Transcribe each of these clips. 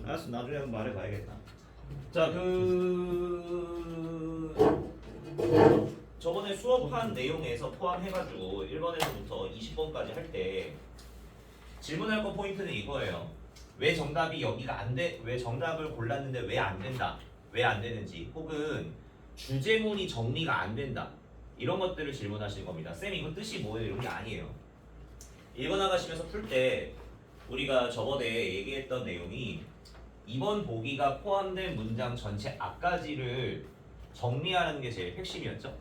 알았어, 나중에 한번 말해봐야겠다. 자, 저번에 수업한 내용에서 포함해가지고 1번에서부터 20번까지 할 때 질문할 거 포인트는 이거예요. 왜 정답이 여기가 안 돼? 왜 정답을 골랐는데 왜 안 된다? 왜 안 되는지, 혹은 주제문이 정리가 안 된다, 이런 것들을 질문하시는 겁니다. 쌤 이거 뜻이 뭐예요? 이런 게 아니에요. 1번 나가시면서 풀 때 우리가 저번에 얘기했던 내용이 2번 보기가 포함된 문장 전체 앞까지를 정리하는 게 제일 핵심이었죠.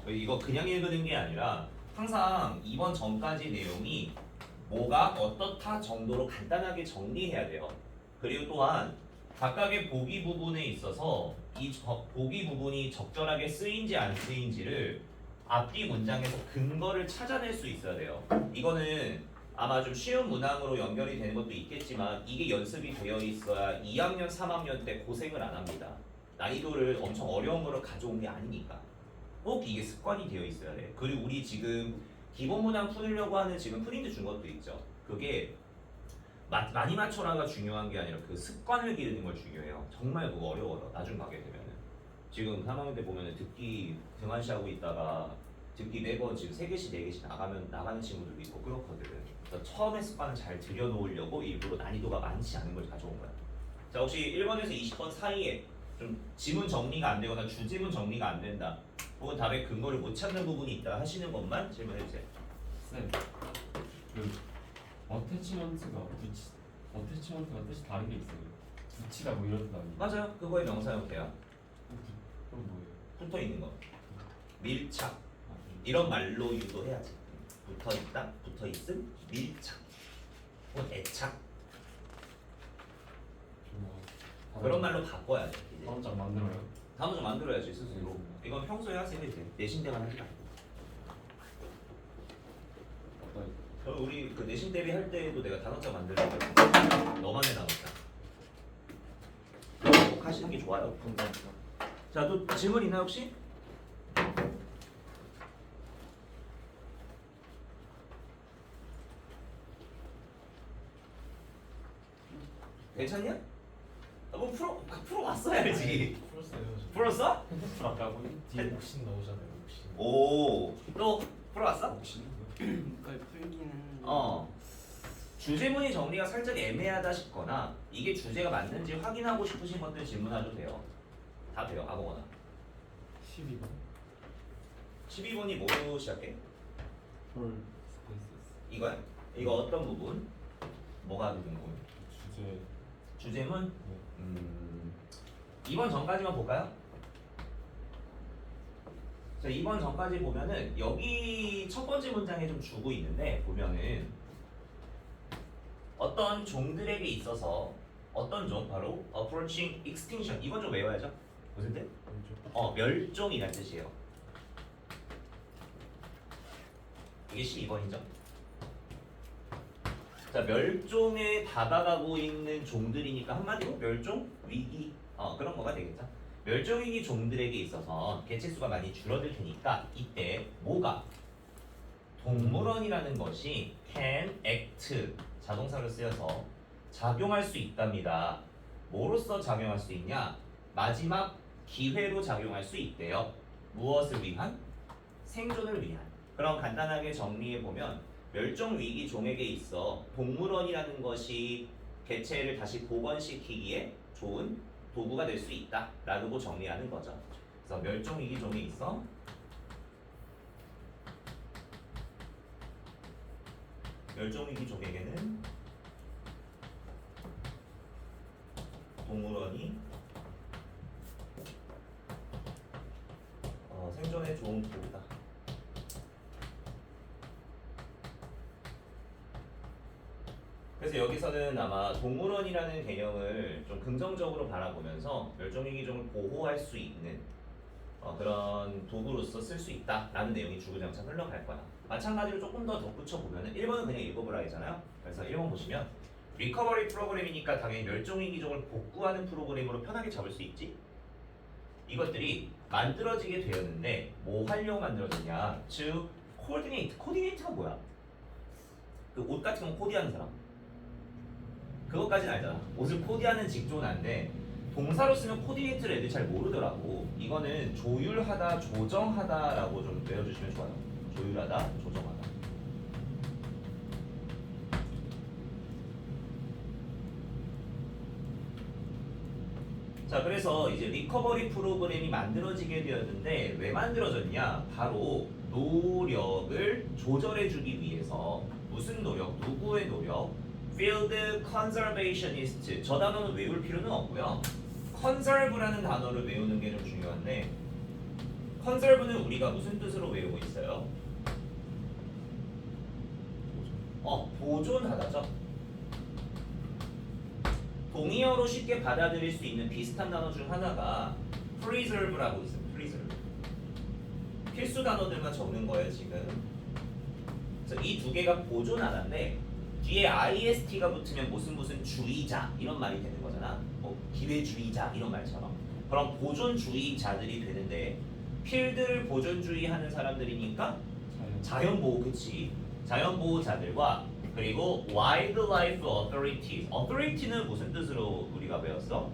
이거 그냥 읽는 게 아니라 항상 2번 전까지 내용이 뭐가 어떻다 정도로 간단하게 정리해야 돼요. 그리고 또한 각각의 보기 부분에 있어서 이 보기 부분이 적절하게 쓰인지 안 쓰인지를 앞뒤 문장에서 근거를 찾아낼 수 있어야 돼요. 이거는 아마 좀 쉬운 문항으로 연결이 되는 것도 있겠지만 이게 연습이 되어 있어야 2학년, 3학년 때 고생을 안 합니다. 난이도를 엄청 어려운 거를 가져온 게 아니니까. 꼭 이게 습관이 되어 있어야 돼. 그리고 우리 지금 기본 문항 풀려고 하는 지금 프린트 준 것도 있죠. 그게 많이 맞춰라가 중요한 게 아니라 그 습관을 기르는 걸 중요해요. 정말 그거 어려워요. 나중 가게 되면은. 지금 3학년 때 보면은 듣기 등한시하고 있다가 듣기 4번 지금 3개씩 4개씩 나가는 친구들도 있고 그렇거든. 그래서 처음에 습관을 잘 들여놓으려고 일부러 난이도가 많지 않은 걸 가져온 거야. 자, 혹시 1번에서 20번 사이에 좀 지문 정리가 안 되거나 주지문 정리가 안 된다, 혹은 답의 근거를 못 찾는 부분이 있다 하시는 것만 질문해주세요. 쌤, 그 어태치먼트가 뜻이 다른 게 있어요. 붙이다 뭐 이런 뜻 아니에요? 맞아요. 그거의 명사 형태야. 그럼 뭐예요? 붙어 있는 거. 밀착. 아, 이런 말로 유도해야지. 붙어 있다, 붙어 있음, 밀착, 혹은 애착. 그런 말로 바꿔야 돼. 이제. 다음 장 만들어요? 다음 좀 만들어야지 스스로. 이건 평소에 하세요 이제. 내신 때만 하지 말고. 우리 그 내신 대비 할 때도 내가 단어장 만들려고 너만의 단어장. 꼭 하시는 게 좋아요. 감사합니다. 자, 또 질문 있나요 혹시? 괜찮냐? 뭐 풀어왔어야지. 풀었어요. 풀었어? 풀었다고? 뒤에 옥신 나오잖아요. 옥신. 오, 또 풀어왔어? 옥신. 그걸 풀기는 주제문이 정리가 살짝 애매하다 싶거나 이게 주제가 맞는지 확인하고 싶으신 것들 질문하셔도 돼요. 다 돼요. 아무거나. 12번. 12번이 뭐로 시작해? 헐. 이거야? 이거 어떤 부분? 뭐가 궁금해? 주제. 주제문? 네. 2번 전까지만 볼까요? 자, 2번 전까지 보면은 여기 첫 번째 문장에 좀 주고 있는데 보면은 어떤 종들에게 있어서 어떤 종? 바로 approaching extinction. 이건 좀 외워야죠. 무슨 뜻? 멸종이란 뜻이에요. 이게 12번이죠. 자, 멸종에 다가가고 있는 종들이니까 한마디로 멸종 위기 그런 거가 되겠죠. 멸종 위기 종들에게 있어서 개체수가 많이 줄어들 테니까 이때 뭐가 동물원이라는 것이 can act 자동사를 쓰여서 작용할 수 있답니다. 뭐로써 작용할 수 있냐? 마지막 기회로 작용할 수 있대요. 무엇을 위한? 생존을 위한. 그럼 간단하게 정리해 보면 멸종 위기 종에게 있어 동물원이라는 것이 개체를 다시 복원시키기에 좋은 도구가 될 수 있다라고 정리하는 거죠. 그래서 멸종 위기 종에 있어 멸종 위기 종에게는 동물원이 생존에 좋은 도구다. 그래서 여기서는 아마 동물원이라는 개념을 좀 긍정적으로 바라보면서 멸종위기종을 보호할 수 있는 그런 도구로서 쓸 수 있다라는 내용이 주구장창 흘러갈 거야. 마찬가지로 조금 더 덧붙여 보면은 1번은 그냥 읽어보라 했잖아요. 그래서 1번 보시면 리커버리 프로그램이니까 당연히 멸종위기종을 복구하는 프로그램으로 편하게 잡을 수 있지. 이것들이 만들어지게 되었는데 뭐 하려고 만들어졌냐? 즉 코디네이트. 코디네이트가 뭐야? 그 옷 같은 거 코디하는 사람. 그것까지는 알잖아. 옷을 코디하는 직종은 안돼. 동사로 쓰면 코디네이트를 애들이 잘 모르더라고. 이거는 조율하다, 조정하다라고 좀 외워주시면 좋아요. 조율하다, 조정하다. 자, 그래서 이제 리커버리 프로그램이 만들어지게 되었는데 왜 만들어졌냐? 바로 노력을 조절해주기 위해서. 무슨 노력? 누구의 노력? Field Conservationist. 저 단어는 외울 필요는 없고요. Conserve라는 단어를 외우는 게 좀 중요한데, Conserve는 우리가 무슨 뜻으로 외우고 있어요? 보존하다죠. 동의어로 쉽게 받아들일 수 있는 비슷한 단어 중 하나가 preserve라고 있어요. preserve. 필수 단어들만 적는 거예요 지금. 그래서 이 두 개가 보존하다인데 뒤에 ist가 붙으면 무슨 주의자 이런 말이 되는 거잖아. 뭐 기회주의자 이런 말처럼. 그럼 보존주의자들이 되는데 필드를 보존주의하는 사람들이니까 자연보호, 그치? 자연보호자들과 그리고 wildlife authorities. authority는 무슨 뜻으로 우리가 배웠어?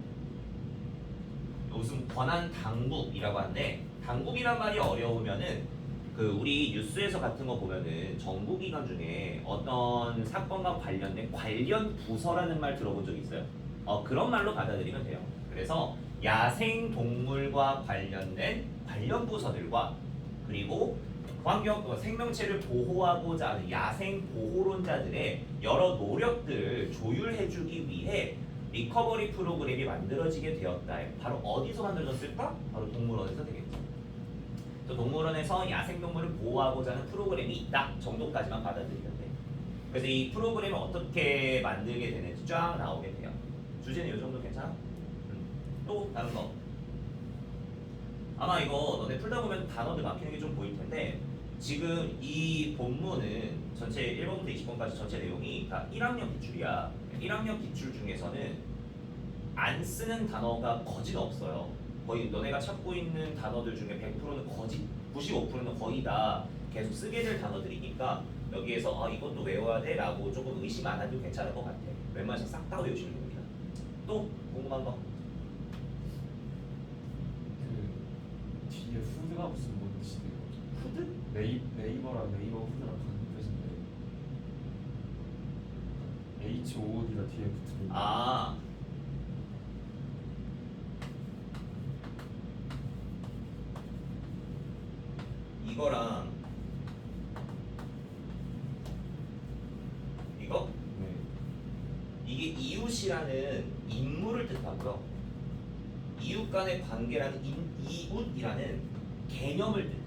무슨 권한 당국이라고 하는데, 당국이란 말이 어려우면은 그 우리 뉴스에서 같은 거 보면은 정부기관 중에 어떤 사건과 관련된 관련 부서라는 말 들어본 적 있어요? 그런 말로 받아들이면 돼요. 그래서 야생 동물과 관련된 관련 부서들과 그리고 환경, 생명체를 보호하고자 하는 야생 보호론자들의 여러 노력들을 조율해주기 위해 리커버리 프로그램이 만들어지게 되었다. 바로 어디서 만들어졌을까? 바로 동물원에서 되겠죠. 또 동물원에서 야생동물을 보호하고자 하는 프로그램이 있다 정도까지만 받아들이면 돼. 그래서 이 프로그램을 어떻게 만들게 되는지 쫙 나오게 돼요. 주제는 이 정도 괜찮아? 또 다른 거. 아마 이거 너네 풀다 보면 단어들 막히는 게 좀 보일 텐데, 지금 이 본문은 전체 1번부터 20번까지 전체 내용이 다 1학년 기출이야. 1학년 기출 중에서는 안 쓰는 단어가 거진 없어요. 거의 너네가 찾고 있는 단어들 중에 100%는 거짓, 95%는 거의 다 계속 쓰게 될 단어들이니까 여기에서 이것도 외워야 돼 라고 조금 의심 안 해도 괜찮을 것 같아. 웬만해서 싹 다 외우시는 겁니다. 또 궁금한 거? 그 뒤에 후드가 무슨 뭔지 후드? 네이버랑 네이버 후드랑 같은 뜻인데 HOD가 뒤에 붙으면 이거랑 이거? 네. 이게 이웃이라는 인물을 뜻하고요. 이웃 간의 관계라는 이웃이라는 개념을 뜻해요.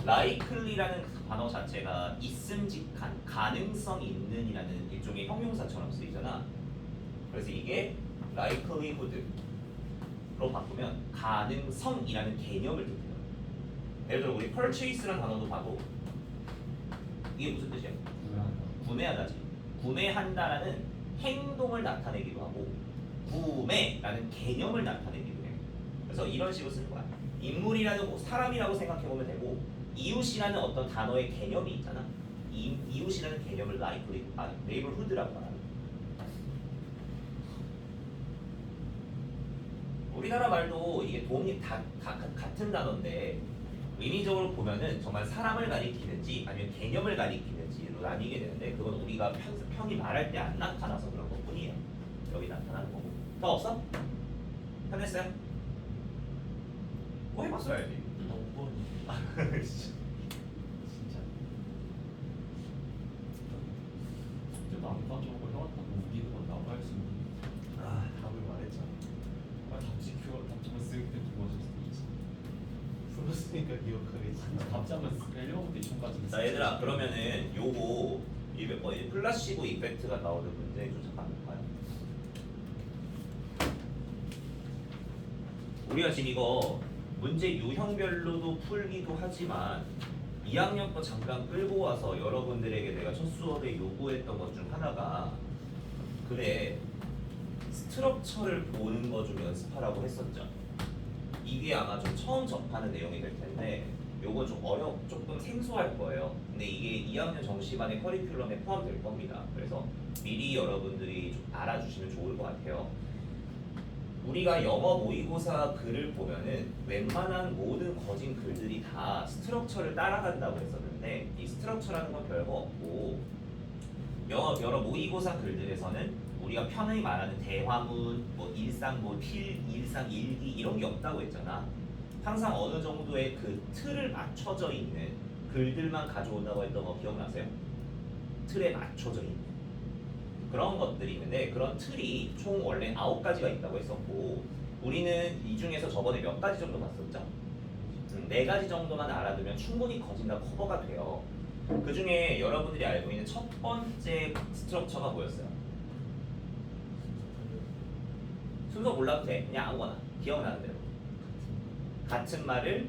likely라는 단어 자체가 있음직한, 가능성 있는이라는 일종의 형용사처럼 쓰이잖아. 그래서 이게 likelihood로 바꾸면 가능성이라는 개념을 뜻해요. 예를 들어 우리 purchase라는 단어도 봐도 이게 무슨 뜻이야? 구매하다지. 구매한다라는 행동을 나타내기도 하고 구매라는 개념을 나타내기도 해. 그래서 이런 식으로 쓰는 거야. 인물이라는 사람이라고 생각해보면 되고, 이웃이라는 어떤 단어의 개념이 있잖아. 이웃이라는 개념을 neighborhood라고 말하는. 우리나라 말도 이게 도움이 다 같은 단어인데 의미적으로 보면은 정말 사람을 가리키는지 아니면 개념을 가리키는지로 나뉘게 되는데, 그건 우리가 편히 말할 때 안 나타나서 그런 것뿐이에요. 여기 나타나는 거고. 더 없어? 편했어요? 뭐 해봤어야지. 진짜 숙제도 안 가져오고 해왔다고 우기는 건 나도 할 수 있는. 답을 말했잖아. 답장만 쓰기 때문에 죽어졌어. 풀었으니까 기억하겠지. 답장만 1번부터 2번까지. 자 얘들아, 그러면은 요거 이 몇 번 플라시보 이펙트가 나오는 문제 좀 잠깐 볼까요? 우리가 지금 이거 문제 유형별로도 풀기도 하지만 2학년 거 잠깐 끌고 와서 여러분들에게 내가 첫 수업에 요구했던 것 중 하나가, 그래 스트럭처를 보는 거 좀 연습하라고 했었죠. 이게 아마 좀 처음 접하는 내용이 될 텐데 요거 좀 조금 생소할 거예요. 근데 이게 2학년 정시반의 커리큘럼에 포함될 겁니다. 그래서 미리 여러분들이 좀 알아주시면 좋을 것 같아요. 우리가 영어 모의고사 글을 보면은 웬만한 모든 거진 글들이 다 스트럭처를 따라간다고 했었는데 이 스트럭처라는 건 별거 없고 여러 모의고사 글들에서는 우리가 편하게 말하는 대화문, 뭐 일상, 일상 일기 이런 게 없다고 했잖아. 항상 어느 정도의 그 틀을 맞춰져 있는 글들만 가져온다고 했던 거 기억나세요? 틀에 맞춰져 있는 그런 것들이 있는데 그런 틀이 총 원래 9가지가 있다고 했었고 우리는 이 중에서 저번에 몇 가지 정도 봤었죠? 4가지 정도만 알아두면 충분히 거진 다 커버가 돼요. 그 중에 여러분들이 알고 있는 첫 번째 스트럭처가 뭐였어요? 순서 몰라도 돼. 그냥 아무거나 기억나는 대로. 같은 말을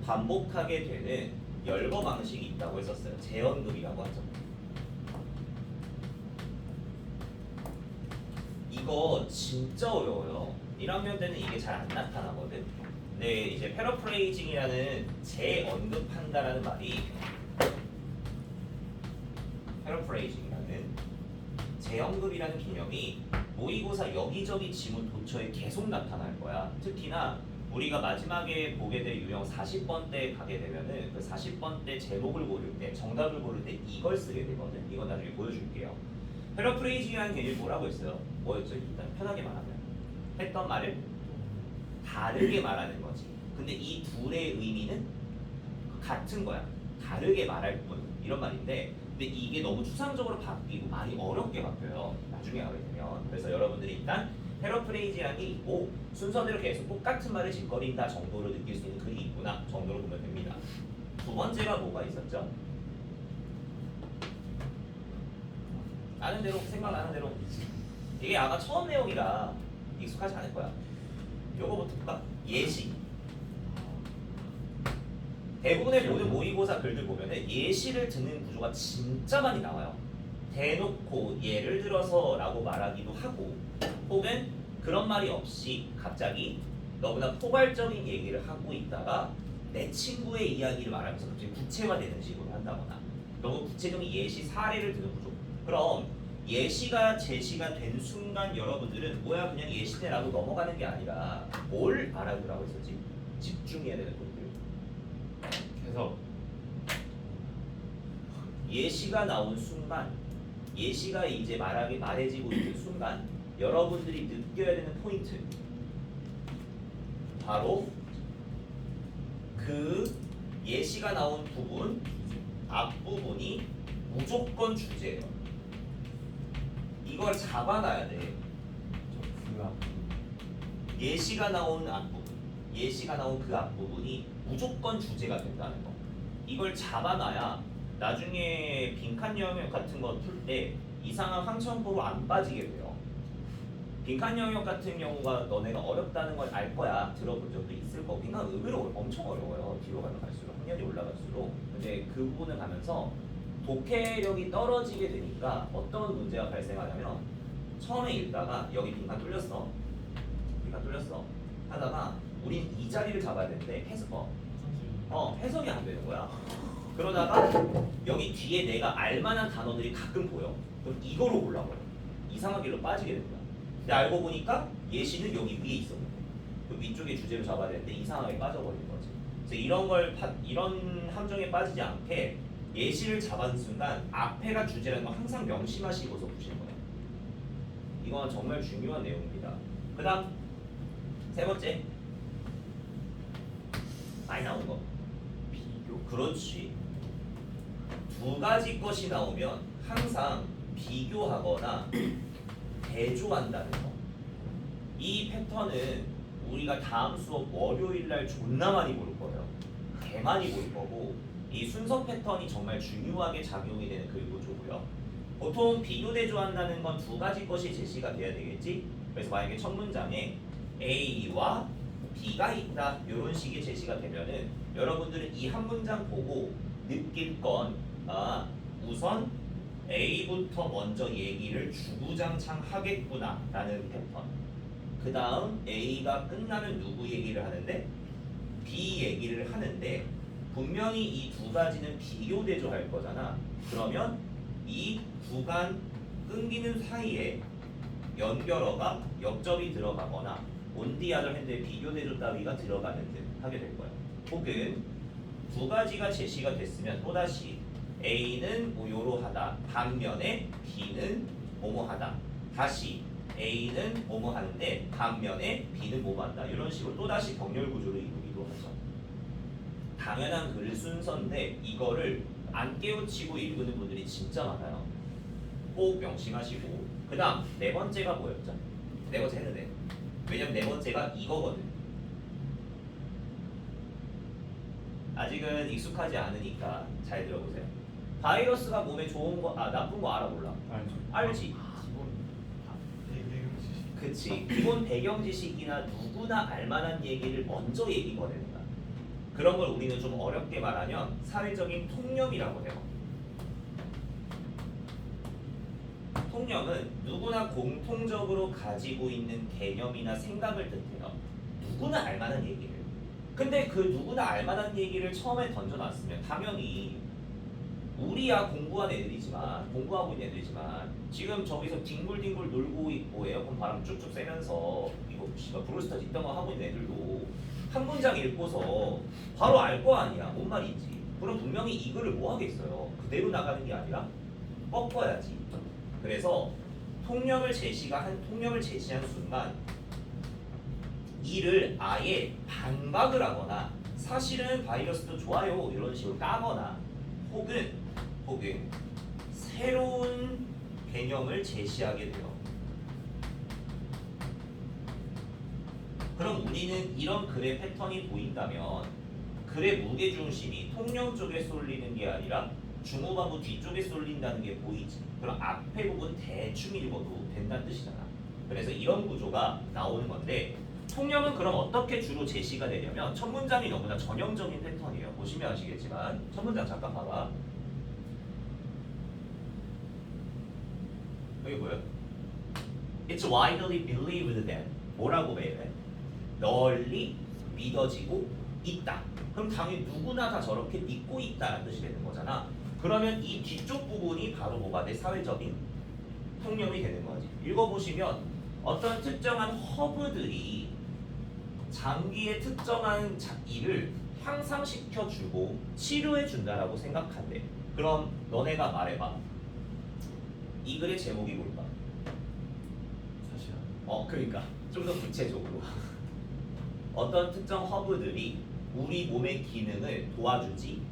반복하게 되는 열거 방식이 있다고 했었어요. 재언급이라고 하죠. 이거 진짜 어려워요. 1학년 때는 이게 잘 안 나타나거든. 근데 이제 패러프레이징이라는 재언급한다라는 말이 패러프레이징이라는 재언급이라는 개념이 모의고사 여기저기 지문 도처에 계속 나타날 거야. 특히나 우리가 마지막에 보게 될 유형 40번 때 가게 되면은 그 40번 때 제목을 고를 때 정답을 고를 때 이걸 쓰게 되거든. 이건 나중에 보여줄게요. 패러프레이징이라는 개념이 뭐라고 했어요? 뭐였죠? 일단 편하게 말하면 했던 말을 다르게 말하는 거지. 근데 이 둘의 의미는 같은 거야. 다르게 말할 뿐 이런 말인데 근데 이게 너무 추상적으로 바뀌고 말이 어렵게 바뀌어요. 나중에 하게 되면. 그래서 여러분들이 일단 패러프레이징이라는 게 있고 순서대로 계속 똑같은 말을 짓거린다 정도로 느낄 수 있는 글이 있구나 정도로 보면 됩니다. 두 번째가 뭐가 있었죠? 아는 대로 생각나는 대로 이게 아마 처음 내용이라 익숙하지 않을 거야. 요거부터 볼까? 예시. 대부분의 모든 모의고사 글들 보면은 예시를 듣는 구조가 진짜 많이 나와요. 대놓고 예를 들어서 라고 말하기도 하고 혹은 그런 말이 없이 갑자기 너무나 포괄적인 얘기를 하고 있다가 내 친구의 이야기를 말하면서 갑자기 구체화되는 식으로 한다거나 너무 구체적인 예시 사례를 드는 구조. 그럼 예시가 제시가 된 순간 여러분들은 뭐야 그냥 예시네라고 넘어가는 게 아니라 뭘 알아두라고 했었지? 집중해야 되는 것들. 그래서 예시가 나온 순간 예시가 이제 말해지고 있는 순간 여러분들이 느껴야 되는 포인트 바로 그 예시가 나온 부분 앞부분이 무조건 주제예요. 이걸 잡아놔야 돼. 예시가 나온 앞부분 예시가 나온 그 앞부분이 무조건 주제가 된다는 거. 이걸 잡아놔야 나중에 빈칸 영역 같은 거 풀 때 이상한 황천포로 안 빠지게 돼요. 빈칸 영역 같은 경우가 너네가 어렵다는 걸 알 거야. 들어본 적도 있을 거고. 빈칸 의외로 엄청 어려워요. 뒤로 가면 갈수록 학년이 올라갈수록. 근데 그 부분을 가면서 독해력이 떨어지게 되니까 어떤 문제가 발생하냐면 처음에 읽다가 여기 빈칸 뚫렸어. 하다가 우린 이 자리를 잡아야 되는데 해석이 안 되는 거야. 그러다가 여기 뒤에 내가 알만한 단어들이 가끔 보여. 그럼 이거로 올라버려. 이상한 길로 빠지게 된다. 근데 알고 보니까 예시는 여기 위에 있었는데 그 위쪽에 주제를 잡아야 되는데 이상하게 빠져버린 거지. 그래서 이런 함정에 빠지지 않게 예시를 잡은 순간 앞에가 주제라는 거 항상 명심하시고서 보시는 거예요. 이건 정말 중요한 내용입니다. 그 다음 세 번째 많이 나오는 거 비교. 그렇지. 두 가지 것이 나오면 항상 비교하거나 대조한다는 거. 이 패턴은 우리가 다음 수업 월요일 날 존나 많이 볼 거예요. 개 많이 볼 거고 이 순서 패턴이 정말 중요하게 작용이 되는 글 구조고요. 보통 비교 대조한다는 건 두 가지 것이 제시가 돼야 되겠지. 그래서 만약에 첫 문장에 A와 B가 있다 이런 식의 제시가 되면은 여러분들은 이 한 문장 보고 느낄 건 우선 A부터 먼저 얘기를 주구장창 하겠구나 라는 패턴. 그 다음 A가 끝나면 누구 얘기를 하는데 B 얘기를 하는데 분명히 이 두 가지는 비교 대조할 거잖아. 그러면 이 구간 끊기는 사이에 연결어가 역접이 들어가거나 온디 아더 핸드의 비교 대조 따위가 들어가는 듯 하게 될 거야. 혹은 두 가지가 제시가 됐으면 또다시 A는 뭐요로하다 반면에 B는 뭐뭐하다. 다시 A는 뭐뭐 하는데 반면에 B는 뭐뭐 한다. 이런 식으로 또다시 병렬 구조를 이루기도 하죠. 당연한 글 순서인데 이거를 안 깨우치고 읽는 분들이 진짜 많아요. 꼭 명심하시고. 그 다음 네 번째가 뭐였죠? 네 번째 했는데 왜냐면 네 번째가 이거거든. 아직은 익숙하지 않으니까 잘 들어보세요. 바이러스가 몸에 좋은 거, 나쁜 거 알아 몰라? 알지? 기본 배경 지식. 그치. 기본 배경 지식이나 누구나 알만한 얘기를 먼저 얘기 꺼내는 거야. 그런 걸 우리는 좀 어렵게 말하면 사회적인 통념이라고 해요. 통념은 누구나 공통적으로 가지고 있는 개념이나 생각을 뜻해요. 누구나 알만한 얘기를. 근데 그 누구나 알만한 얘기를 처음에 던져놨으면 당연히 우리야 공부하는 애들이지만 공부하고 있는 애들이지만 지금 저기서 뒹굴뒹굴 놀고 있고 에어컨 바람 쭉쭉 쐬면서 이거 씨발 브롤스타즈 있던 거 하고 있는 애들도 한 문장 읽고서 바로 알 거 아니야. 뭔 말인지. 그럼 분명히 이 글을 뭐 하겠어요. 그대로 나가는 게 아니라 꺾어야지. 그래서 통념을 제시한 순간 이를 아예 반박을 하거나 사실은 바이러스도 좋아요 이런 식으로 까거나 혹은 새로운 개념을 제시하게 돼요. 그럼 우리는 이런 글의 패턴이 보인다면 글의 무게중심이 통념 쪽에 쏠리는 게 아니라 중후반부 뒤쪽에 쏠린다는 게 보이지. 그럼 앞에 부분 대충 읽어도 된다는 뜻이잖아. 그래서 이런 구조가 나오는 건데 통념은 그럼 어떻게 주로 제시가 되냐면 첫 문장이 너무나 전형적인 패턴이에요. 보시면 아시겠지만 첫 문장 잠깐 봐봐. 여기 뭐예요? It's widely believed that 뭐라고 배해? 널리 믿어지고 있다. 그럼 당연히 누구나 다 저렇게 믿고 있다는 뜻이 되는 거잖아. 그러면 이 뒤쪽 부분이 바로 뭐가 돼? 사회적인 통념이 되는 거지. 읽어보시면 어떤 특정한 허브들이 장기의 특정한 일을 향상시켜주고 치료해준다라고 생각한대. 그럼 너네가 말해봐. 이 글의 제목이 뭘까? 사실 그러니까 좀 더 구체적으로 어떤 특정 허브들이 우리 몸의 기능을 도와주지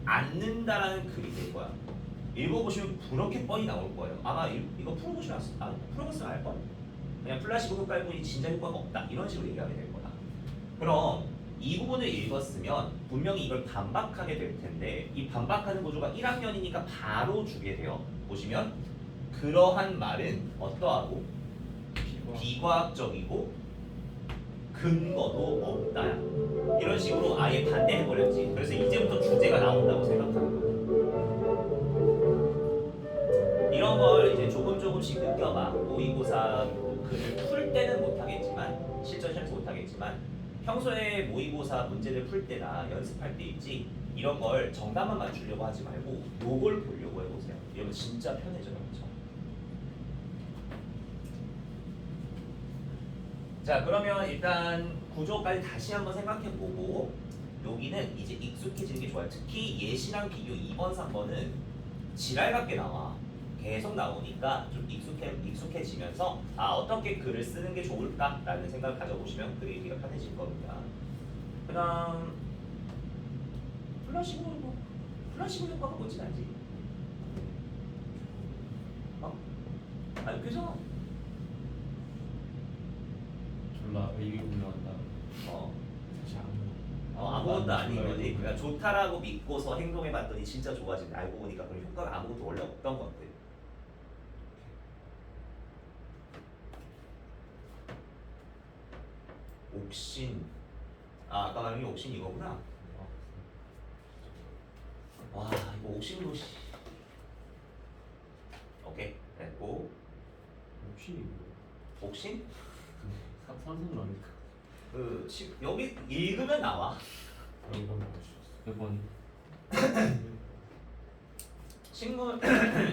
않는다라는 글이 될 거야. 읽어보시면 그렇게 뻔히 나올 거예요. 아마 이거 풀어보시면 풀어봤으면 알걸? 그냥 플라시보 효과일 뿐이 진짜 효과가 없다 이런 식으로 얘기하게 될 거다. 그럼 이 부분을 읽었으면 분명히 이걸 반박하게 될 텐데 이 반박하는 구조가 1학년이니까 바로 주게 돼요. 보시면 그러한 말은 어떠하고 비과학적이고 근거도 없다. 이런 식으로 아예 반대해버렸지. 그래서 이제부터 주제가 나온다고 생각하는 거예요. 이런 걸 이제 조금씩 느껴봐. 모의고사 글을 풀 때는 못하겠지만 실전 시험에서 못하겠지만 평소에 모의고사 문제를 풀 때나 연습할 때 있지 이런 걸 정답만 맞추려고 하지 말고 요걸 보려고 해보세요. 이러면 진짜 편해져요. 그렇죠? 자 그러면 일단 구조까지 다시 한번 생각해보고 여기는 이제 익숙해지는 게 좋아요. 특히 예시랑 비교 2번, 3번은 지랄 같게 나와. 계속 나오니까 좀 익숙해지면서 어떻게 글을 쓰는 게 좋을까라는 생각을 가져보시면 글 읽기가 편해질 겁니다. 그 다음 플라시보 효과가 뭔지 알지? 아니 그죠? 졸라 의미 불명한다. 사실 아무것도 아닌 거지. 그러니까 좋다라고 믿고서 행동해봤더니 진짜 좋아진다. 알고 보니까 그런 효과가 아무것도 원래 없던 것들. 옥신. 아까 말한 게 옥신 이거구나. 와 이거 옥신도 씨. 오케이 됐고. 혹시 옥신? 산성이라니까 여기 읽으면 나와. 이건 뭐지? 몇 번?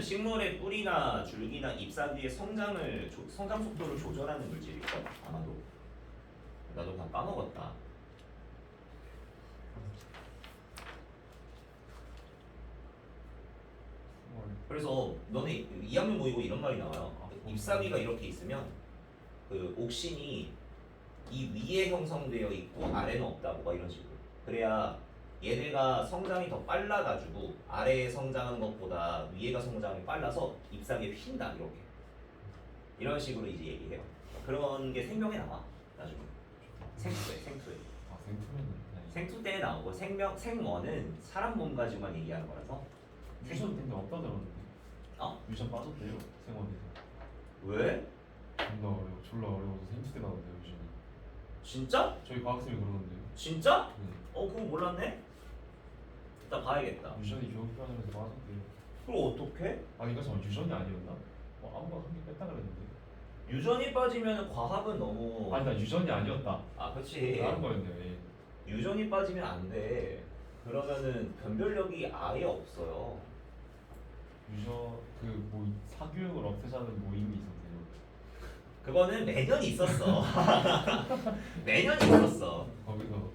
식물의 뿌리나 줄기나 잎사귀의 성장 속도를 조절하는 물질일 걸 아마도. 나도 다 까먹었다. 그래서 너네 2학년 모이고 이런 말이 나와요. 잎사귀가 이렇게 있으면 그 옥신이 이 위에 형성되어 있고 아래는 없다, 뭐가 이런 식으로. 그래야 얘네가 성장이 더 빨라가지고 아래에 성장하는 것보다 위에가 성장이 빨라서 잎사귀에 휜다, 이렇게. 이런 식으로 이제 얘기해요. 그런 게 생명에 나와 나중에. 생투에. 아 생투면은 생투 때에 나오고 생원은 사람 몸 가지고만 얘기하는 거라서. 유전 근데 없다 들었는데. 어? 유전 빠졌대요 생원에서. 왜? 졸라 어려워서 생투 때 나온대요 유전이. 진짜? 저희 과학쌤이 그러던데요. 진짜? 네. 그거 몰랐네? 이따 봐야겠다. 유전이 교육 편하면서 빠졌대요. 그럼 어떡해? 아니 그러니까 잠깐 유전이 아니었나? 아무가 한 개 뺐다 그랬는데. 유전이 빠지면 과학은 너무. 아니 나 유전이 아니었다. 아 그렇지. 다른 거였네요. 예. 유전이 빠지면 안 돼. 그러면은 변별력이 아예 없어요. 유전 그뭐 사교육을 없애자는 모임이 있었대요. 그거는 매년 있었어. 매년 있었어. 거기서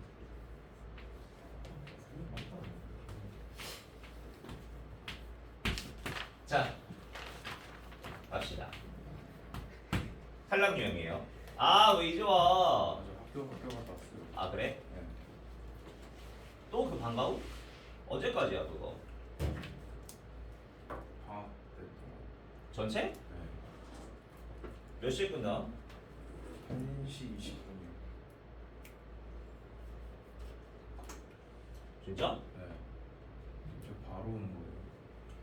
자, 갑시다. 탈락 유형이에요. 아, 왜 이제 와? 학교 갔다 왔어요. 아 그래? 네. 또 그 방과후? 언제까지야 그거? 방학 때 전체? 네. 몇 시에 끝나? 1시 20분이요. 진짜? 네. 저 바로 오는 거예요.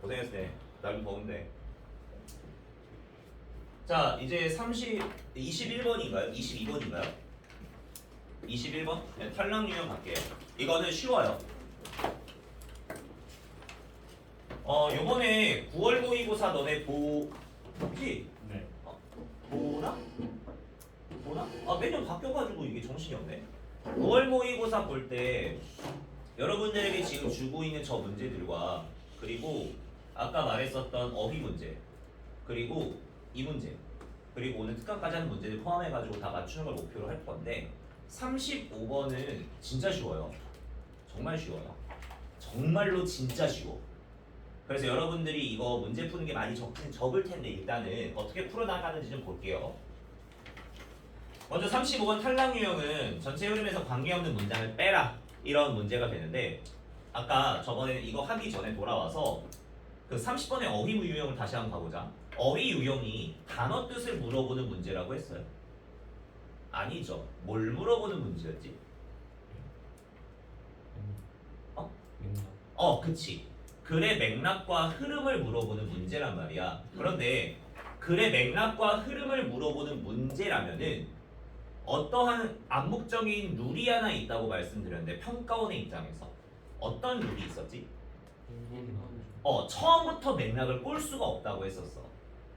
고생했네. 날도 더운데. 자, 이제 21번인가요? 22번인가요? 21번? 네, 탈락 유형 갈게요. 이거는 쉬워요. 요번에 9월 모의고사 너네 보지? 네. 보나? 보나? 아, 매년 바뀌어가지고 이게 정신이 없네. 9월 모의고사 볼 때 여러분들에게 지금 주고 있는 저 문제들과 그리고 아까 말했었던 어휘 문제 그리고 이 문제 그리고 오늘 특강까지 하는 문제들 포함해가지고 다 맞추는 걸 목표로 할 건데 35번은 진짜 쉬워요. 정말 쉬워요. 정말로 진짜 쉬워. 그래서 여러분들이 이거 문제 푸는 게 많이 적을 텐데 일단은 어떻게 풀어나가는지 좀 볼게요. 먼저 35번 탈락 유형은 전체 흐름에서 관계없는 문장을 빼라 이런 문제가 되는데 아까 저번에 이거 하기 전에 돌아와서 그 30번의 어휘 유형을 다시 한번 가보자. 어휘 유형이 단어 뜻을 물어보는 문제라고 했어요. 아니죠. 뭘 물어보는 문제였지? 그치. 글의 맥락과 흐름을 물어보는 문제란 말이야. 그런데 글의 맥락과 흐름을 물어보는 문제라면은 어떠한 암묵적인 룰이 하나 있다고 말씀드렸는데 평가원의 입장에서 어떤 룰이 있었지? 처음부터 맥락을 꼴 수가 없다고 했었어.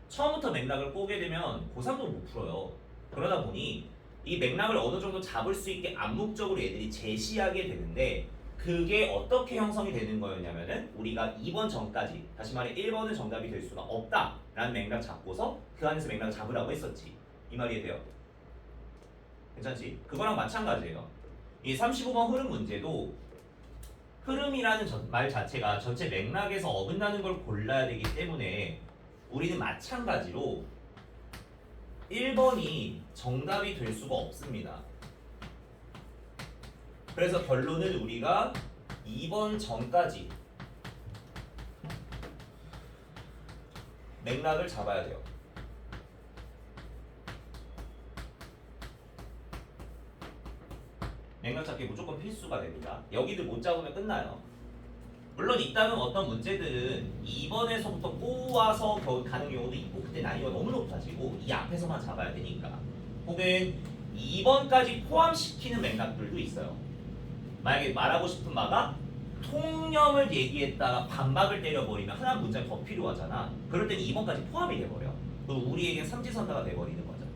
처음부터 맥락을 꼬게 되면 고3도 못 풀어요. 그러다 보니 이 맥락을 어느 정도 잡을 수 있게 암묵적으로 얘들이 제시하게 되는데 그게 어떻게 형성이 되는 거였냐면은 우리가 2번 전까지 다시 말해 1번은 정답이 될 수가 없다라는 맥락 잡고서 그 안에서 맥락을 잡으라고 했었지. 이 말이 돼요? 괜찮지? 그거랑 마찬가지예요. 이 35번 흐름 문제도 흐름이라는 말 자체가 전체 맥락에서 어긋나는 걸 골라야 되기 때문에 우리는 마찬가지로 1번이 정답이 될 수가 없습니다. 그래서 결론은 우리가 2번 전까지 맥락을 잡아야 돼요. 맥락 잡기 무조건 필수가 됩니다. 여기를 못 잡으면 끝나요. 물론 이따는 어떤 문제들은 2번에서부터 꼬아서 가는 경우도 있고 그때 난이도가 너무 높아지고 이 앞에서만 잡아야 되니까 혹은 2번까지 포함시키는 맥락들도 있어요. 만약에 말하고 싶은 바가 통념을 얘기했다가 반박을 때려버리면 하나 문장이 더 필요하잖아. 그럴 때는 2번까지 포함이 돼버려. 그리고 우리에겐 삼지선다가 돼버리는 거죠.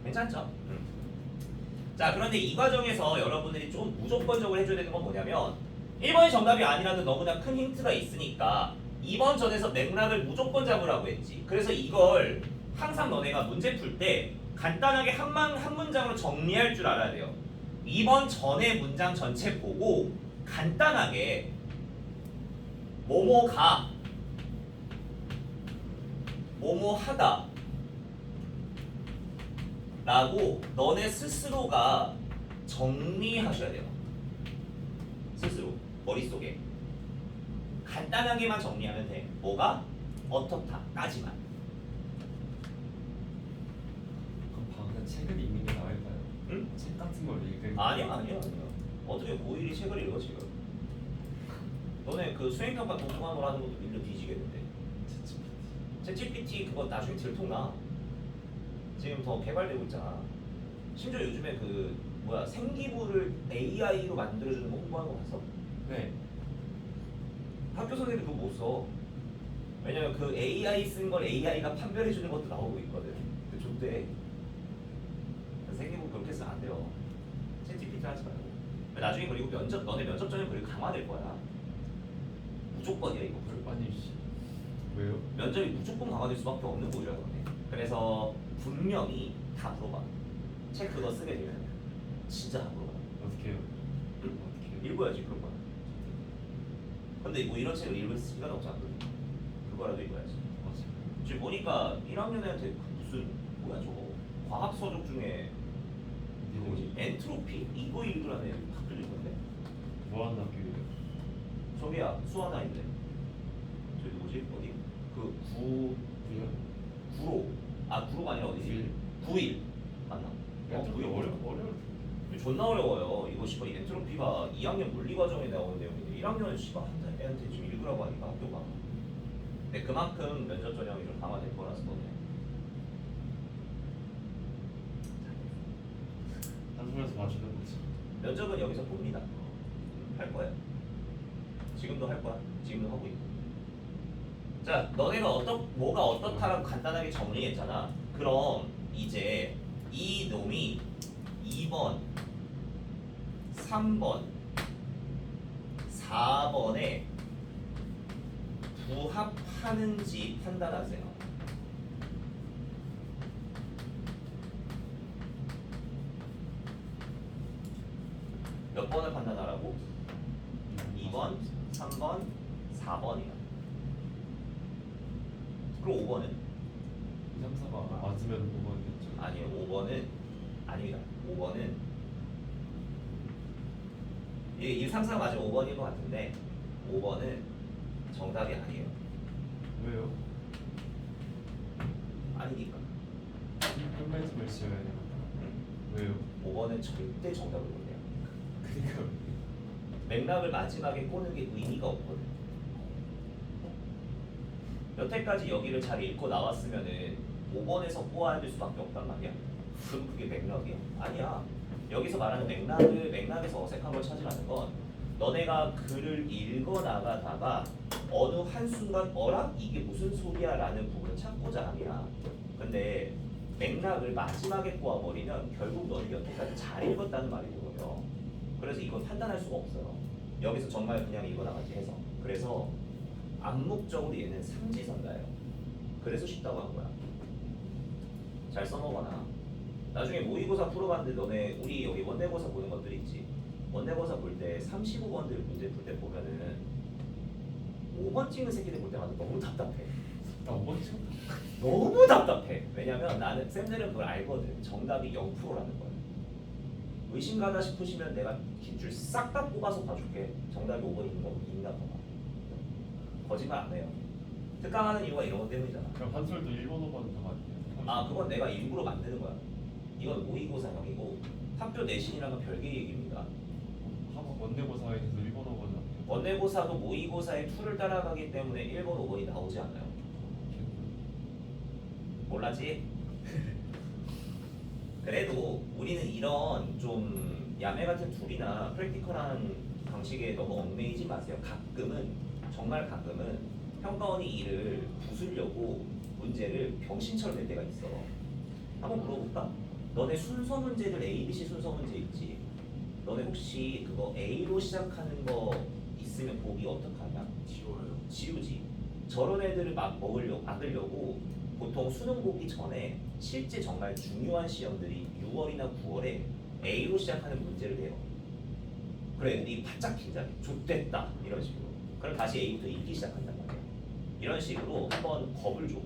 괜찮죠? 자, 그런데 이 과정에서 여러분들이 좀 무조건적으로 해줘야 되는 건 뭐냐면 1번이 정답이 아니라는 너무나 큰 힌트가 있으니까 2번 전에서 맥락을 무조건 잡으라고 했지. 그래서 이걸 항상 너네가 문제 풀 때 간단하게 한 문장으로 정리할 줄 알아야 돼요. 2번 전의 문장 전체 보고 간단하게 뭐뭐가 뭐뭐하다 라고 너네 스스로가 정리하셔야 돼요. 스스로 머릿속에 간단하게만 정리하면 돼. 뭐가 어떻다까지만. 그럼 방금 책을 읽는 게 나을까요? 응? 책 같은 걸 읽을 아니야. 어떻게 고1이 책을 읽어 지금? 너네 그 수행평가 독후감을 하는 것도 밀려 뒤지겠는데. 챗GPT 그거 나중에 들통나. 지금 더 개발되고 있잖아. 심지어 요즘에 그 뭐야 생기부를 AI로 만들어주는 거 홍보하는 거 봤어? 네. 학교 선생님들 그거 못 써. 왜냐면 그 AI 쓴 걸 AI가 판별해주는 것도 나오고 있거든. 그 좋대. 생기부 그렇게 쓰면 안 돼요. 챗GPT 하지 말고. 나중에 그리고 너네 면접 전에 그리고 강화될 거야. 무조건이야 이거. 아니 씨. 왜요? 면접이 무조건 강화될 수밖에 없는 구조야 너네. 그래서 분명히 다 물어봐. 책 그거 쓰게 되면 진짜 다 물어봐. 어떻게 해요? 응? 어떻게 해요? 읽어야지 그런 거야. 근데 뭐 이런 책을 읽을 시간 없잖아. 그거라도 읽어야지. 맞아요. 지금 보니까 1학년 애한테 무슨 뭐야 저거 과학 서적 중에 그 뭐지 엔트로피 이거 읽으라는 학교도 있던데. 뭐하는 학교예요? 저기야 수아나인데. 저기 뭐지 어디 그 구로 구로가 아니라 어디지? 9일 맞나? 엔트로피 어려워. 존나 어려워요. 이거 씨발 엔트로피가 2학년 물리 과정에 나오는 내용인데 1학년 씨발 애한테 지금 읽으라고 하니까 학교가. 근데 그만큼 면접 전형이 좀 강화될 거라서 너네. 한숨에서 맞추는 거지. 면접은 여기서 봅니다. 할 거야. 지금도 할 거야. 지금도 하고 있고. 자, 너네가 뭐가 어떻다라고 간단하게 정리했잖아. 그럼 이제 이 놈이 2번, 3번, 4번에 부합하는지 판단하세요. 몇 번을 판단하라고? 2번, 3번, 4번이야. 그럼 5번은? 2, 3, 4가 맞으면 5번이겠죠. 아니요. 5번은 아닙니다. 5번은 이게 1, 3, 4 맞으면 5번인 것 같은데 5번은 정답이 아니에요. 왜요? 아니니까. 끝맺음을 지어야 돼요. 왜요? 5번은 절대 정답을 못해요. 그니까 맥락을 마지막에 꼬는 게 의미가 없거든. 여태까지 여기를 잘 읽고 나왔으면은 5번에서 꼬아야 될 수밖에 없단 말이야. 그럼 그게 맥락이야? 아니야. 여기서 말하는 맥락에서 어색한 걸 찾으라는 건 너네가 글을 읽어 나가다가 어느 한순간 어라? 이게 무슨 소리야? 라는 부분을 찾고자 함이야. 근데 맥락을 마지막에 꼬아버리면 결국 너네 여태까지 잘 읽었다는 말이 되거든요. 그래서 이건 판단할 수가 없어요. 여기서 정말 그냥 읽어 나가지 해서. 그래서 암묵적으로 얘는 삼지선다예요. 그래서 쉽다고 한 거야. 잘 써먹어놔. 나중에 모의고사 풀어봤는데 너네 우리 여기 원내고사 보는 것들 있지. 원내고사 볼 때 35번들 문제 풀 때 보면은 5번 찍는 새끼들 볼 때마다 너무 답답해. 나 5번 찍었다. 너무 답답해. 왜냐면 나는 쌤들은 그걸 알거든. 정답이 0%라는 거야. 의심 가다 싶으시면 내가 깃줄 싹 다 뽑아서 봐줄게. 정답이 5번인 거 있나 봐봐. 거짓말 안 해요. 특강하는 이유가 이런 것 때문이잖아. 그럼 한솔도 1번, 5번 다 맞네요. 아 그건 내가 일부러 만드는 거야. 이건 모의고사형이고 학교 내신이랑은 별개의 얘기입니다. 학원 원내고사에서 1번, 5번 맞네요. 원내고사도 모의고사의 툴을 따라가기 때문에 1번, 5번이 나오지 않아요. 몰랐지? 그래도 우리는 이런 좀 야매 같은 툴이나 프랙티컬한 방식에 너무 얽매이지 마세요. 가끔은 정말 가끔은 평가원이 이를 부수려고 문제를 병신처럼 낼 때가 있어. 한번 물어볼까? 너네 순서 문제들 A, B, C 순서 문제 있지? 너네 혹시 그거 A로 시작하는 거 있으면 복이 어떡하냐? 지워요. 지우지. 저런 애들을 막으려고 보통 수능 보기 전에 실제 정말 중요한 시험들이 6월이나 9월에 A로 시작하는 문제를 내요. 그래 애들이 바짝 긴장해. 좆됐다 이런 식으로. 그럼 다시 A부터 읽기 시작한단 말이야. 이런 식으로 한번 겁을 줘.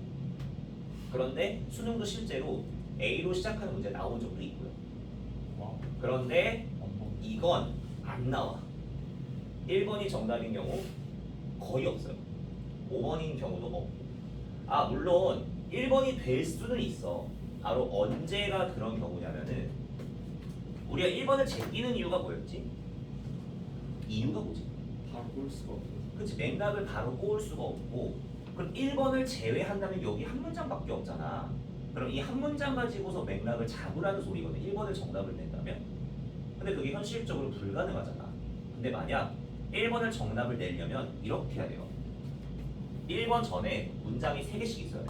그런데 수능도 실제로 A로 시작하는 문제 나온 적도 있고요. 와, 그런데 안 이건 안 나와. 1번이 정답인 경우 거의 없어요. 5번인 경우도 없고. 아 물론 1번이 될 수는 있어. 바로 언제가 그런 경우냐면은 우리가 1번을 제끼는 이유가 뭐였지? 이유가 뭐지? 바로 볼 수가 없어. 그치 맥락을 바로 꼬을 수가 없고 그럼 1번을 제외한다면 여기 한 문장밖에 없잖아. 그럼 이 한 문장 가지고서 맥락을 잡으라는 소리거든. 1번을 정답을 낸다면. 근데 그게 현실적으로 불가능하잖아. 근데 만약 1번을 정답을 내려면 이렇게 해야 돼요. 1번 전에 문장이 3개씩 있어야 돼.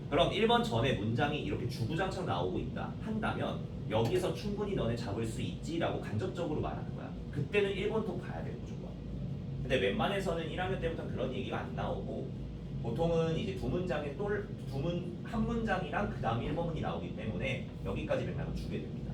그럼 1번 전에 문장이 이렇게 주구장창 나오고 있다 한다면 여기서 충분히 너네 잡을 수 있지라고 간접적으로 말하는 거야. 그때는 1번 톡 봐야 돼 무조건. 근데 웬만해서는 1학년 때부터는 그런 얘기가 안 나오고 보통은 이제 한 문장이랑 그 다음 1번문이 나오기 때문에 여기까지 맥락을 주게 됩니다.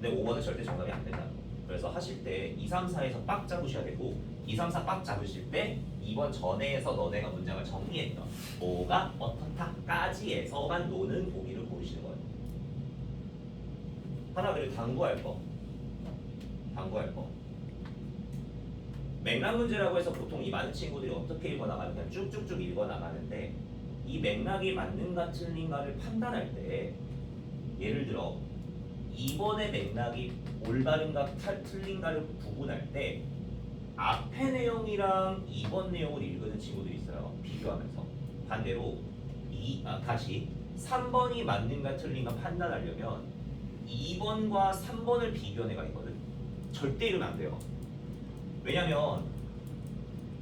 근데 5번은 절대 정답이 안 된다는 거. 그래서 하실 때 2, 3, 4에서 빡 잡으셔야 되고 2, 3, 4 빡 잡으실 때 2번 전에서 너네가 문장을 정리했던 뭐가 어떻다까지에서만 노는 보기를 고르시는 거예요. 하나 그리고 당부할 거. 맥락 문제라고 해서 보통 이 많은 친구들이 어떻게 읽어나가면 그냥 쭉쭉쭉 읽어나가는데 이 맥락이 맞는가 틀린가를 판단할 때 예를 들어 2번의 맥락이 올바른가 틀린가를 구분할 때 앞의 내용이랑 2번 내용을 읽는 친구들이 있어요. 비교하면서. 반대로 다시 3번이 맞는가 틀린가 판단하려면 2번과 3번을 비교한 애가 있거든. 절대 이러면 안 돼요. 왜냐면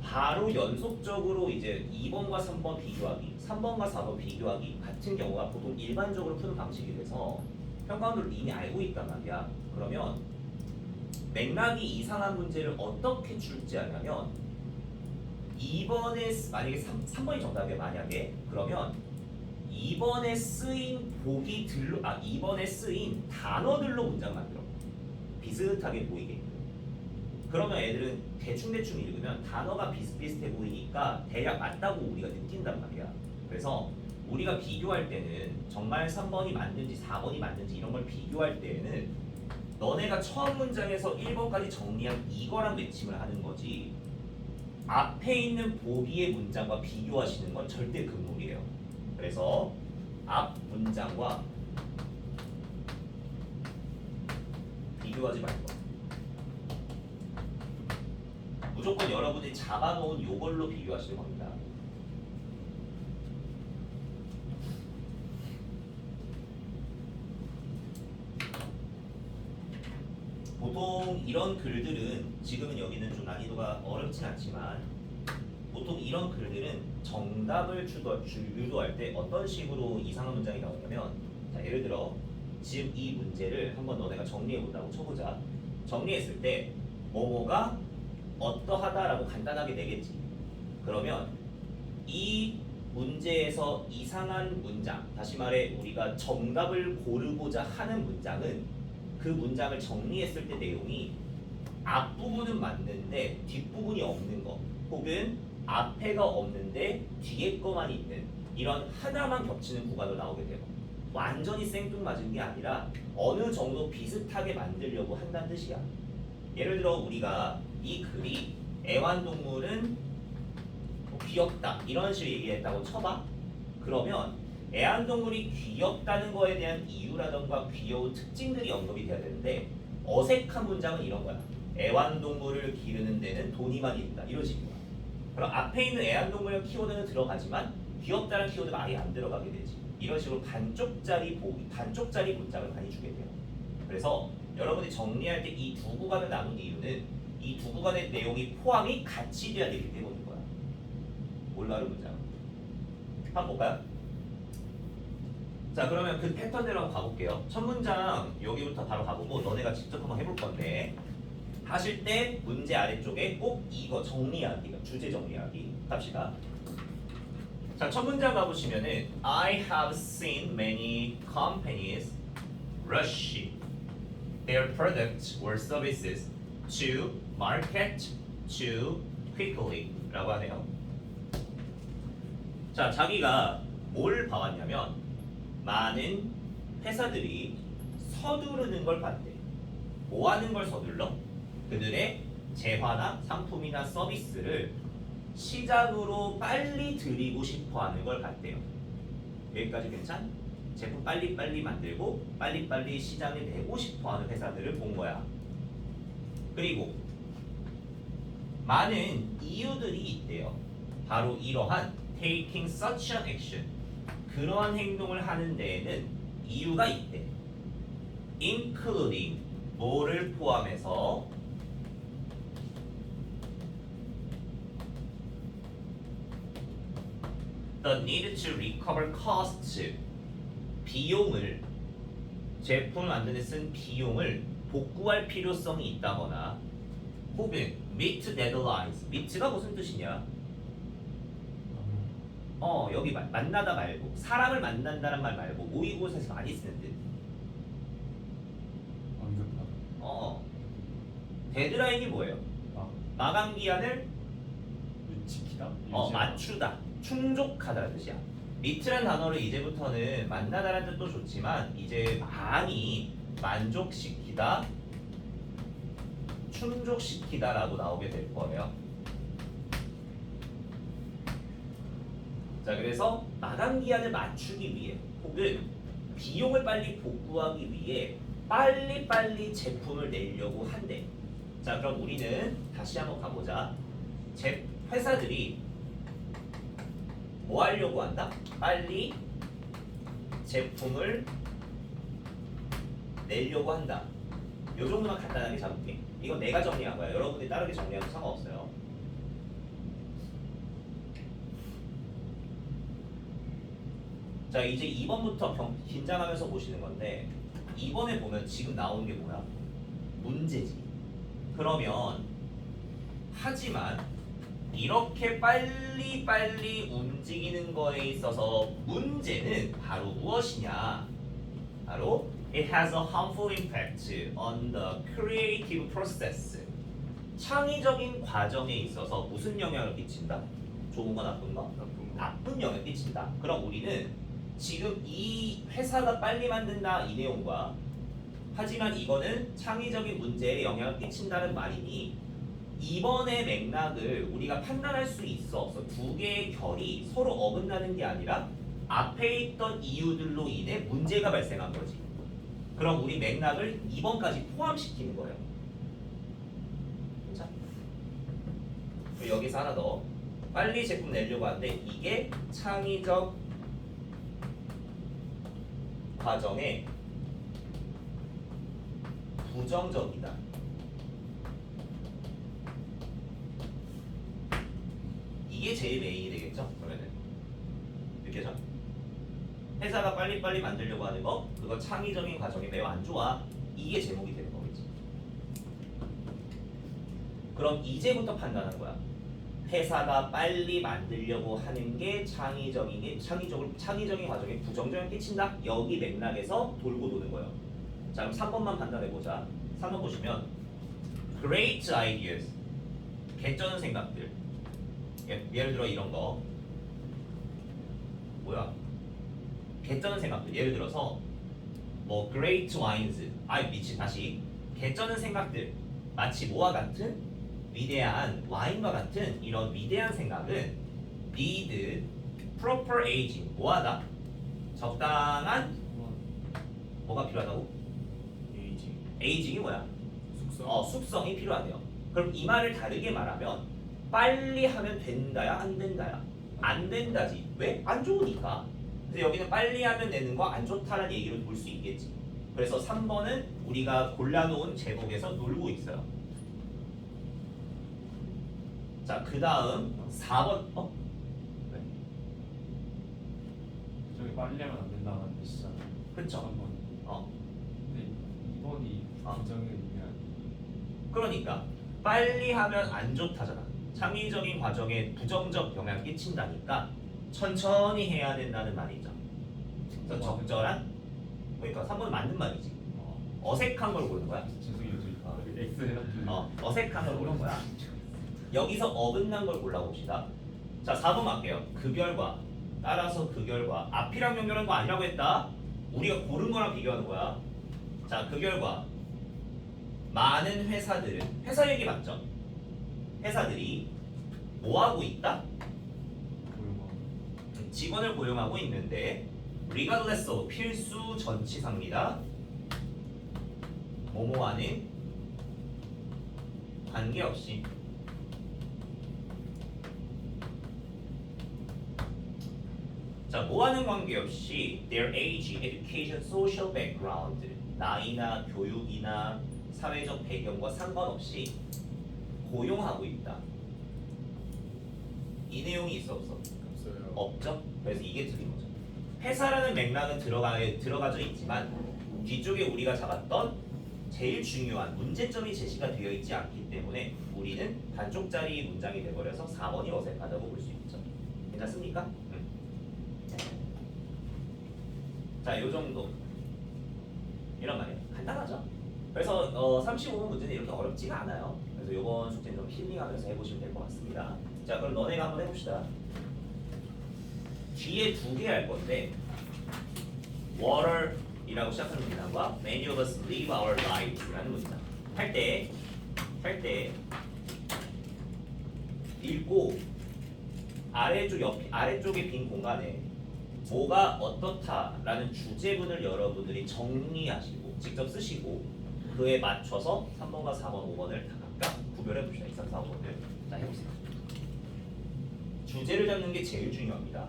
바로 연속적으로 이제 2번과 3번 비교하기, 3번과 4번 비교하기 같은 경우가 보통 일반적으로 푸는 방식이 돼서 평가원들을 이미 알고 있단 말이야. 그러면 맥락이 이상한 문제를 어떻게 출제하냐면 2번에 만약에 3번이 정답이야 만약에 그러면 2번에 쓰인 2번에 쓰인 단어들로 문장 만들어. 비슷하게 보이게. 그러면 애들은 대충 읽으면 단어가 비슷비슷해 보이니까 대략 맞다고 우리가 느낀단 말이야. 그래서 우리가 비교할 때는 정말 3번이 맞는지 4번이 맞는지 이런 걸 비교할 때에는 너네가 처음 문장에서 1번까지 정리한 이거랑 매칭을 하는 거지 앞에 있는 보기의 문장과 비교하시는 건 절대 금물이에요. 그래서 앞 문장과 비교하지 말고 무조건 여러분이 잡아놓은 요걸로 비교하시는 겁니다. 보통 이런 글들은 지금은 여기는 좀 난이도가 어렵진 않지만 보통 이런 글들은 정답을 유도할 때 어떤 식으로 이상한 문장이 나오냐면 자 예를 들어 지금 이 문제를 한번 너네가 정리해 본다고 쳐보자. 정리했을 때 뭐뭐가 어떠하다라고 간단하게 내겠지. 그러면 이 문제에서 이상한 문장, 다시 말해 우리가 정답을 고르고자 하는 문장은 그 문장을 정리했을 때 내용이 앞부분은 맞는데 뒷부분이 없는 거 혹은 앞에가 없는데 뒤에 거만 있는 이런 하나만 겹치는 구간으로 나오게 돼요. 완전히 생뚱맞은 게 아니라 어느 정도 비슷하게 만들려고 한다는 뜻이야. 예를 들어 우리가 이 글이 애완동물은 뭐 귀엽다 이런 식으로 얘기했다고 쳐봐. 그러면 애완동물이 귀엽다는 거에 대한 이유라던가 귀여운 특징들이 언급이 돼야 되는데 어색한 문장은 이런 거야. 애완동물을 기르는 데는 돈이 많이 든다 이런 식이야. 그럼 앞에 있는 애완동물 키워드는 들어가지만 귀엽다는 키워드가 아예 안 들어가게 되지. 이런 식으로 반쪽짜리 문장을 많이 주게 돼요. 그래서 여러분이 정리할 때 이 두 구간을 나눈 이유는 이 두 구간의 내용이 포함이 같이 돼야 되기 때문인 거야. 올바른 문장. 한번 볼까요? 자 그러면 그 패턴대로 한번 가볼게요. 첫 문장 여기부터 바로 가보고 너네가 직접 한번 해볼 건데 하실 때 문제 아래쪽에 꼭 이거 정리하기가 주제 정리하기 합시다. 자 첫 문장 가보시면은 I have seen many companies rush their products or services to market too quickly 라고 하네요. 자 자기가 뭘 봐왔냐면 많은 회사들이 서두르는 걸 봤대. 뭐 하는 걸 서둘러? 그들의 재화나 상품이나 서비스를 시장으로 빨리 들이고 싶어 하는 걸 봤대요. 여기까지 괜찮? 제품 빨리빨리 만들고 빨리빨리 시장에 내고 싶어 하는 회사들을 본 거야. 그리고 많은 이유들이 있대요. 바로 이러한 taking such an action 그러한 행동을 하는 데에는 이유가 있대. including 뭐를 포함해서 the need to recover costs 비용을 제품을 만드는 데 쓴 비용을 복구할 필요성이 있다거나 혹은 meet deadlines meet가 무슨 뜻이냐? 여기 만나다 말고 사람을 만난다는 말 말고 모의고사에서 많이 쓰는 뜻. 완벽하다. 데드라인이 뭐예요? 마감 기한을 지키다. 맞추다, 충족하다는 뜻이야. 미트란 단어를 이제부터는 만나다라는 뜻도 좋지만 이제 많이 만족시키다, 충족시키다라고 나오게 될 거예요. 자, 그래서 마감 기한을 맞추기 위해 혹은 비용을 빨리 복구하기 위해 빨리빨리 제품을 내려고 한대. 자, 그럼 우리는 다시 한번 가보자. 회사들이 뭐 하려고 한다? 빨리 제품을 내려고 한다. 요 정도만 간단하게 잡을게. 이건 내가 정리한 거야. 여러분들이 다르게 정리해도 상관없어요. 자, 이제 2번부터 긴장하면서 보시는 건데 2번에 보면 지금 나오는 게 뭐야? 문제지. 그러면 하지만 이렇게 빨리 움직이는 거에 있어서 문제는 바로 무엇이냐? 바로 it has a harmful impact on the creative process. 창의적인 과정에 있어서 무슨 영향을 끼친다? 좋은 거 나쁜 거? 나쁜 영향을 끼친다. 그럼 우리는 지금 이 회사가 빨리 만든다 이 내용과 하지만 이거는 창의적인 문제에 영향을 끼친다는 말이니 이번의 맥락을 우리가 판단할 수 있어 없어? 두 개의 결이 서로 어긋나는 게 아니라 앞에 있던 이유들로 인해 문제가 발생한 거지. 그럼 우리 맥락을 2번까지 포함시키는 거예요. 자, 여기서 하나 더. 빨리 제품 내려고 하는데 이게 창의적 과정에 부정적이다. 이게 제일 메인이 되겠죠? 그러면은 느껴져? 회사가 빨리빨리 만들려고 하는 거 그거 창의적인 과정이 매우 안 좋아. 이게 제목이 되는 거겠지. 그럼 이제부터 판단하는 거야. 회사가 빨리 만들려고 하는 게 창의적인 과정에 부정적인 끼친다. 여기 맥락에서 돌고 도는 거예요. 자, 그럼 3번만 판단해 보자. 3번 보시면 great ideas 개쩌는 생각들. 예를 들어 이런 거 뭐야? 개쩌는 생각들. 예를 들어서 뭐 great wines. 미친. 다시 개쩌는 생각들. 마치 뭐와 같은? 위대한 와인과 같은 이런 위대한 생각은 need proper aging. 뭐하다? 적당한 뭐가 필요하다고? 에이징이 뭐야? 숙성이 필요하대요. 그럼 이 말을 다르게 말하면 빨리 하면 된다야 안 된다야? 안 된다지. 왜? 안 좋으니까. 근데 여기는 빨리 하면 되는 거 안 좋다는 얘기를 볼 수 있겠지. 그래서 3번은 우리가 골라놓은 제목에서 놀고 있어요. 자, 그 다음 4번. 저기 빨리 하면 안 된다는 뜻이잖아. 그쵸? 3번. 어. 근데 2번이 부정의 의미야. 그러니까 빨리 하면 안 좋다잖아. 창의적인 과정에 부정적 영향 끼친다니까 천천히 해야 된다는 말이죠. 그래서 적절한, 그러니까 3번은 맞는 말이지. 어색한 걸 고르는 거야. 죄송해요, 저 X 해놨길래. 어색한 걸 고르는 거야. 여기서 어긋난 걸 골라봅시다. 자, 4번 갈게요. 그 결과, 따라서 그 결과. 앞이랑 연결한 거 아니라고 했다. 우리가 고른 거랑 비교하는 거야. 자, 그 결과. 많은 회사들은, 회사 얘기 맞죠? 회사들이 뭐 하고 있다? 직원을 고용하고 있는데 regardless of 필수 전치사입니다. 뭐뭐하는 관계없이 자, 뭐하는 관계없이 their age, education, social background 나이나 교육이나 사회적 배경과 상관없이 고용하고 있다. 이 내용이 있어 없어? 없어요. 없죠? 그래서 이게 틀린 거죠. 회사라는 맥락은 들어가져 있지만 뒤쪽에 우리가 잡았던 제일 중요한 문제점이 제시가 되어 있지 않기 때문에 우리는 단쪽짜리 문장이 돼버려서 4번이 어색하다고 볼 수 있죠. 괜찮습니까? 자, 요 정도 이런 말이에요. 간단하죠? 그래서 35번 문제는 이렇게 어렵지가 않아요. 그래서 요번 숙제는 좀 힐링하면서 해보시면 될 것 같습니다. 자, 그럼 너네가 한번 해봅시다. 뒤에 두 개 할 건데 water이라고 시작하는 문장과 many of us live our lives라는 문장 할 때 읽고 아래쪽에 빈 공간에 뭐가 어떻다라는 주제문을 여러분들이 정리하시고 직접 쓰시고 그에 맞춰서 3번과 4번, 5번을 다 각각 구별해 봅시다. 2, 3, 4, 5번을 자 해보세요. 주제를 잡는 게 제일 중요합니다.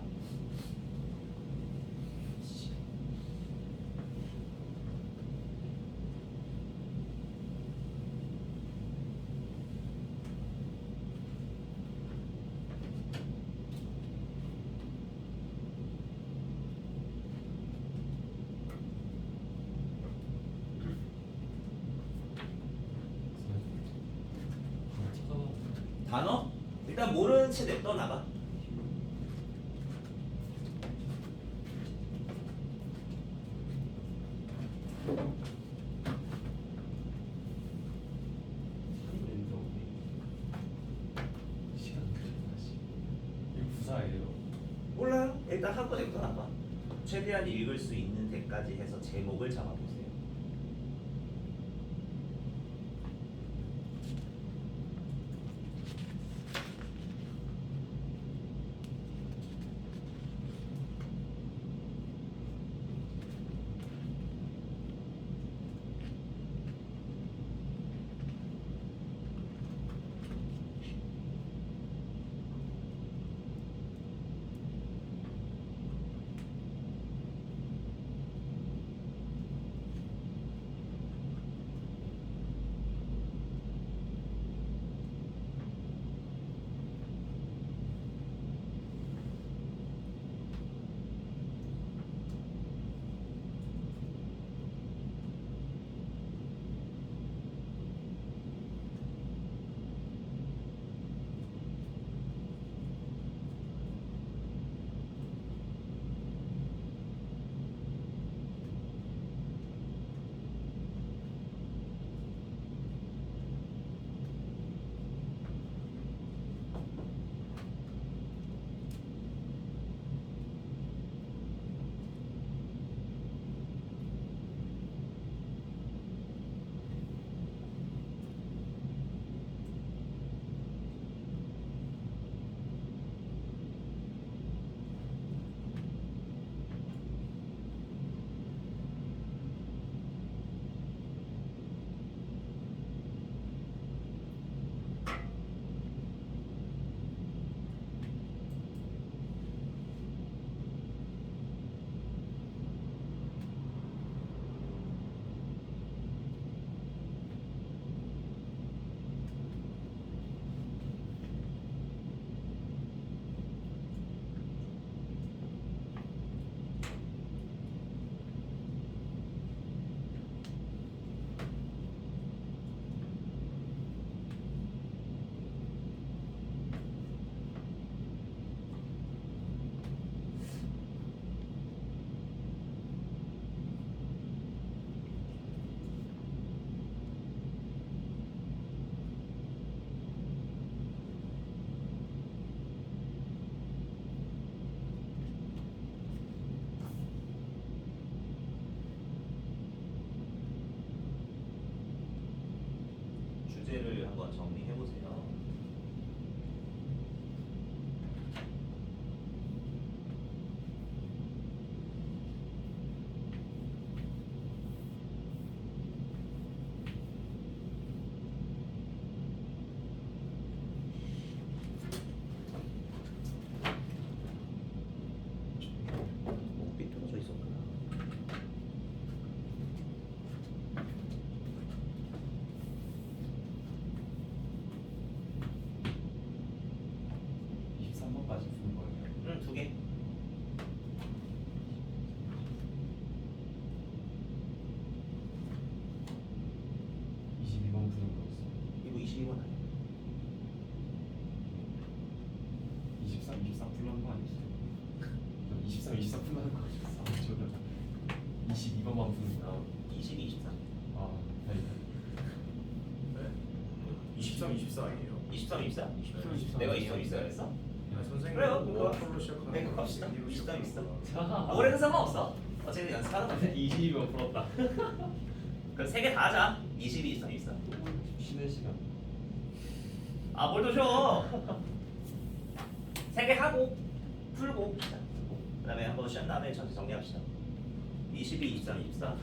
단어? 일단 모르는 채 냅둬 나가. 시간 그리다시. 이거 부사예요. 몰라요. 일단 한 번에 냅둬 나가. 최대한 읽을 수 있는 데까지 해서 제목을 잡아보세요. 22번 아니야? 24 풀라는 거 아니지? 24 풀라는 거 아니었어? 저는 22번만 푸는 거야. 22, 23. 아, 네. 네? 23, 24 아니에요? 23, 24? 23. 내가 23, 24 그랬어? 아, 선생님 그래요, 그거. 로 시작하는 네, 거 그거 합시다. 23, 24. 자, 올해는 상관없어. 어쨌든 연습하는 건데. 22번 풀었다. 그럼 3개 다 하자. 22, 23, 24. 쉬는 시간. 아, 뭘 더 쉬어? 3개 하고 풀고 그 다음에 한번 쉬한 다음에 전체 정리합시다. 22, 23, 24. 아니,